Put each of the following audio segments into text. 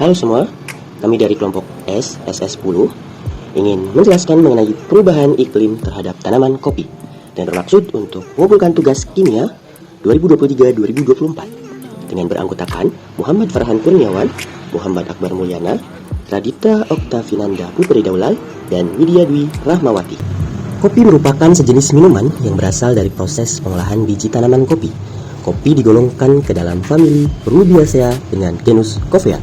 Halo semua, kami dari kelompok SS10 ingin menjelaskan mengenai perubahan iklim terhadap tanaman kopi dan bermaksud untuk mengumpulkan tugas kimia 2023-2024 dengan beranggotakan Muhammad Farhan Kurniawan, Muhammad Akbar Mulyana, Radita Oktavinanda Putri Daulal, dan Widya Dwi Rahmawati. Kopi merupakan sejenis minuman yang berasal dari proses pengolahan biji tanaman kopi. Kopi digolongkan ke dalam famili Rubiaceae dengan genus Coffea.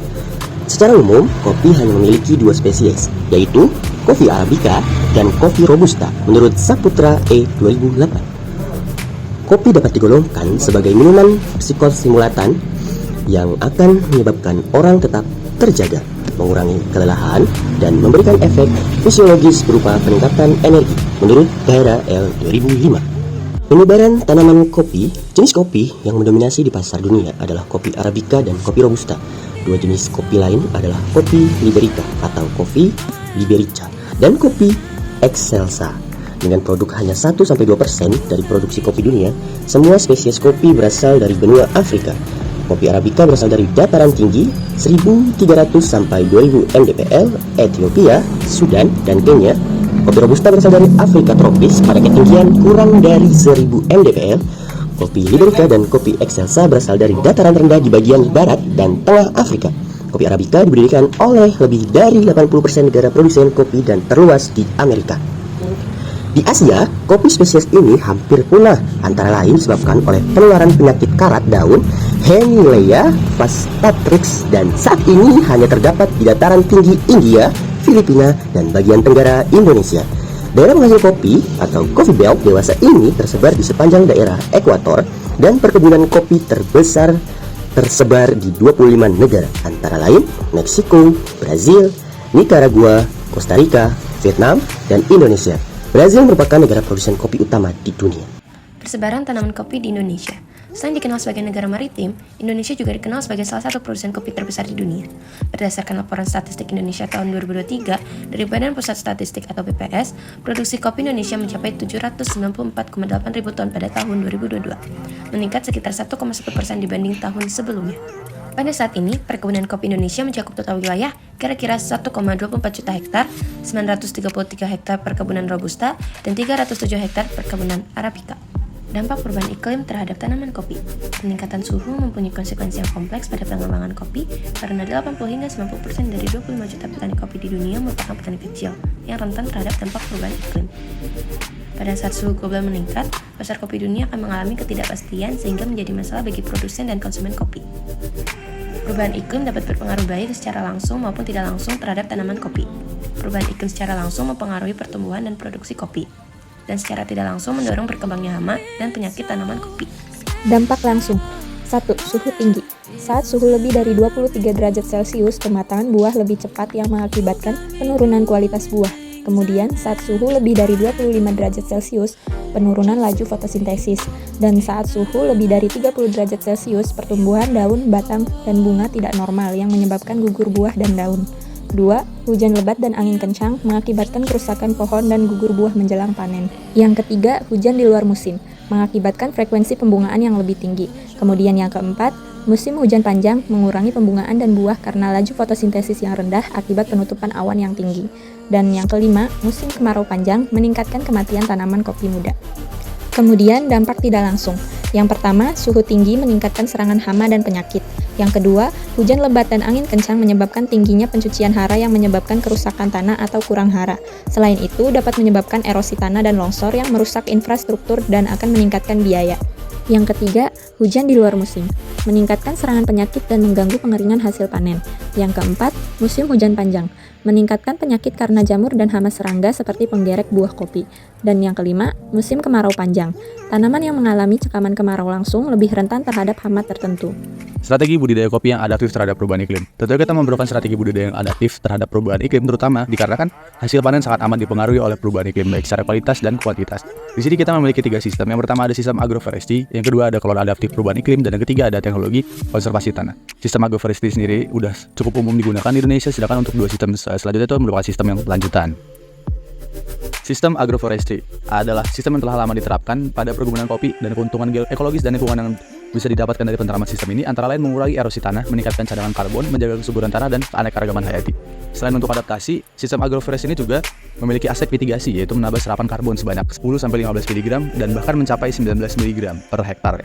Secara umum, kopi hanya memiliki dua spesies, yaitu kopi Arabica dan kopi Robusta menurut Saputra E 2008. Kopi dapat digolongkan sebagai minuman psikostimulatan yang akan menyebabkan orang tetap terjaga, mengurangi kelelahan, dan memberikan efek fisiologis berupa peningkatan energi menurut Tahera L 2005. Penyebaran tanaman kopi, jenis kopi yang mendominasi di pasar dunia adalah kopi Arabica dan kopi Robusta. Dua jenis kopi lain adalah kopi Liberica atau kopi Liberica dan kopi Excelsa. Dengan produk hanya 1-2% dari produksi kopi dunia, semua spesies kopi berasal dari benua Afrika. Kopi Arabica berasal dari dataran tinggi 1.300 sampai 2.000 mdpl, Ethiopia, Sudan, dan Kenya. Kopi Robusta berasal dari Afrika tropis pada ketinggian kurang dari 1.000 mdpl. Kopi Liberica dan kopi Excelsa berasal dari dataran rendah di bagian barat dan tengah Afrika. Kopi Arabica dibudidayaan oleh lebih dari 80% negara produsen kopi dan terluas di Amerika. Di Asia, kopi spesies ini hampir punah, antara lain disebabkan oleh penularan penyakit karat daun Hemilea fastatrix, dan saat ini hanya terdapat di dataran tinggi India, Filipina, dan bagian tenggara Indonesia. Daerah penghasil kopi atau coffee belt dewasa ini tersebar di sepanjang daerah ekuator, dan perkebunan kopi terbesar tersebar di 25 negara, antara lain Meksiko, Brazil, Nicaragua, Costa Rica, Vietnam, dan Indonesia. Brazil merupakan negara produsen kopi utama di dunia. Persebaran tanaman kopi di Indonesia. Selain dikenal sebagai negara maritim, Indonesia juga dikenal sebagai salah satu produsen kopi terbesar di dunia. Berdasarkan laporan statistik Indonesia tahun 2023 dari Badan Pusat Statistik atau BPS, produksi kopi Indonesia mencapai 794,8 ribu ton pada tahun 2022, meningkat sekitar 1,1% dibanding tahun sebelumnya. Pada saat ini, perkebunan kopi Indonesia mencakup total wilayah kira-kira 1,24 juta hektar, 933 hektar perkebunan Robusta, dan 307 hektar perkebunan Arabica. Dampak perubahan iklim terhadap tanaman kopi. Peningkatan suhu mempunyai konsekuensi yang kompleks pada pengembangan kopi karena 80 hingga 90% dari 25 juta petani kopi di dunia merupakan petani kecil yang rentan terhadap dampak perubahan iklim. Pada saat suhu global meningkat, pasar kopi dunia akan mengalami ketidakpastian sehingga menjadi masalah bagi produsen dan konsumen kopi. Perubahan iklim dapat berpengaruh baik secara langsung maupun tidak langsung terhadap tanaman kopi. Perubahan iklim secara langsung mempengaruhi pertumbuhan dan produksi kopi, dan secara tidak langsung mendorong berkembangnya hama dan penyakit tanaman kopi. Dampak langsung. 1. Suhu tinggi. Saat suhu lebih dari 23 derajat Celcius, pematangan buah lebih cepat yang mengakibatkan penurunan kualitas buah. Kemudian, saat suhu lebih dari 25 derajat Celcius, penurunan laju fotosintesis. Dan saat suhu lebih dari 30 derajat Celcius, pertumbuhan daun, batang, dan bunga tidak normal yang menyebabkan gugur buah dan daun. 2. Hujan lebat dan angin kencang mengakibatkan kerusakan pohon dan gugur buah menjelang panen. Yang ketiga, hujan di luar musim mengakibatkan frekuensi pembungaan yang lebih tinggi. Kemudian yang keempat, musim hujan panjang mengurangi pembungaan dan buah karena laju fotosintesis yang rendah akibat penutupan awan yang tinggi. Dan yang kelima, musim kemarau panjang meningkatkan kematian tanaman kopi muda. Kemudian dampak tidak langsung. Yang pertama, suhu tinggi meningkatkan serangan hama dan penyakit. Yang kedua, hujan lebat dan angin kencang menyebabkan tingginya pencucian hara yang menyebabkan kerusakan tanah atau kurang hara. Selain itu, dapat menyebabkan erosi tanah dan longsor yang merusak infrastruktur dan akan meningkatkan biaya. Yang ketiga, hujan di luar musim, meningkatkan serangan penyakit dan mengganggu pengeringan hasil panen. Yang keempat, musim hujan panjang, meningkatkan penyakit karena jamur dan hama serangga seperti penggerek buah kopi. Dan yang kelima, musim kemarau panjang, tanaman yang mengalami cekaman kemarau langsung lebih rentan terhadap hama tertentu. Strategi budidaya kopi yang adaptif terhadap perubahan iklim. Tentunya kita memerlukan strategi budidaya yang adaptif terhadap perubahan iklim, terutama dikarenakan hasil panen sangat amat dipengaruhi oleh perubahan iklim baik secara kualitas dan kuantitas. Di sini kita memiliki 3 sistem. Yang pertama ada sistem agroforestry, yang kedua ada kelola adaptif perubahan iklim, dan yang ketiga ada teknologi konservasi tanah. Sistem agroforestry sendiri udah cukup umum digunakan di Indonesia, sedangkan untuk 2 sistem selanjutnya itu merupakan sistem yang lanjutan. Sistem agroforestry adalah sistem yang telah lama diterapkan pada perkebunan kopi dan keuntungan ekologis dan lingkungan yang bisa didapatkan dari penerapan sistem ini antara lain mengurangi erosi tanah, meningkatkan cadangan karbon, menjaga kesuburan tanah dan keanekaragaman hayati. Selain untuk adaptasi, sistem agroforestry ini juga memiliki aspek mitigasi, yaitu menambah serapan karbon sebanyak 10-15 mg dan bahkan mencapai 19 mg per hektar.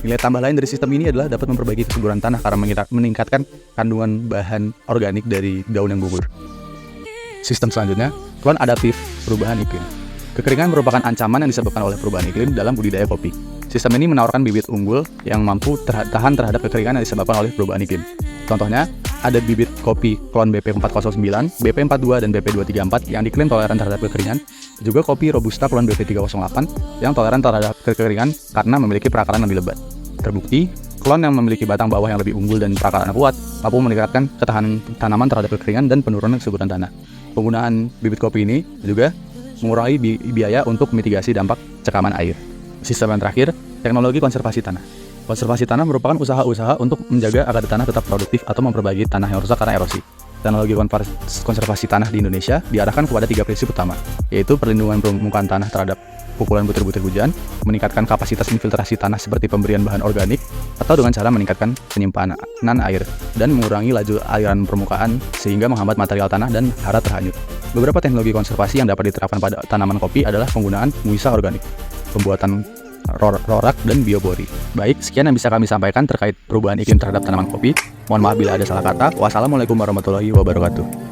Nilai tambah lain dari sistem ini adalah dapat memperbaiki kesuburan tanah karena meningkatkan kandungan bahan organik dari daun yang gugur. Sistem selanjutnya, klon adaptif perubahan iklim. Kekeringan merupakan ancaman yang disebabkan oleh perubahan iklim dalam budidaya kopi. Sistem ini menawarkan bibit unggul yang mampu tahan terhadap kekeringan yang disebabkan oleh perubahan iklim. Contohnya, ada bibit kopi klon BP409, BP42, dan BP234 yang diklaim toleran terhadap kekeringan, juga kopi Robusta klon BP308 yang toleran terhadap kekeringan karena memiliki perakaran yang lebat. Terbukti, klon yang memiliki batang bawah yang lebih unggul dan perakaran kuat mampu meningkatkan ketahanan tanaman terhadap kekeringan dan penurunan kesuburan tanah. Penggunaan bibit kopi ini juga mengurangi biaya untuk mitigasi dampak cekaman air. Sistem yang terakhir, teknologi konservasi tanah. Konservasi tanah merupakan usaha-usaha untuk menjaga agar tanah tetap produktif atau memperbaiki tanah yang rusak karena erosi. Teknologi konservasi tanah di Indonesia diarahkan kepada 3 prinsip utama, yaitu perlindungan permukaan tanah terhadap pukulan butir-butir hujan, meningkatkan kapasitas infiltrasi tanah seperti pemberian bahan organik, atau dengan cara meningkatkan penyimpanan air, dan mengurangi laju aliran permukaan sehingga menghambat material tanah dan hara terhanyut. Beberapa teknologi konservasi yang dapat diterapkan pada tanaman kopi adalah penggunaan mulsa organik, pembuatan rorak, dan biobori. Baik, sekian yang bisa kami sampaikan terkait perubahan iklim terhadap tanaman kopi. Mohon maaf bila ada salah kata. Wassalamualaikum warahmatullahi wabarakatuh.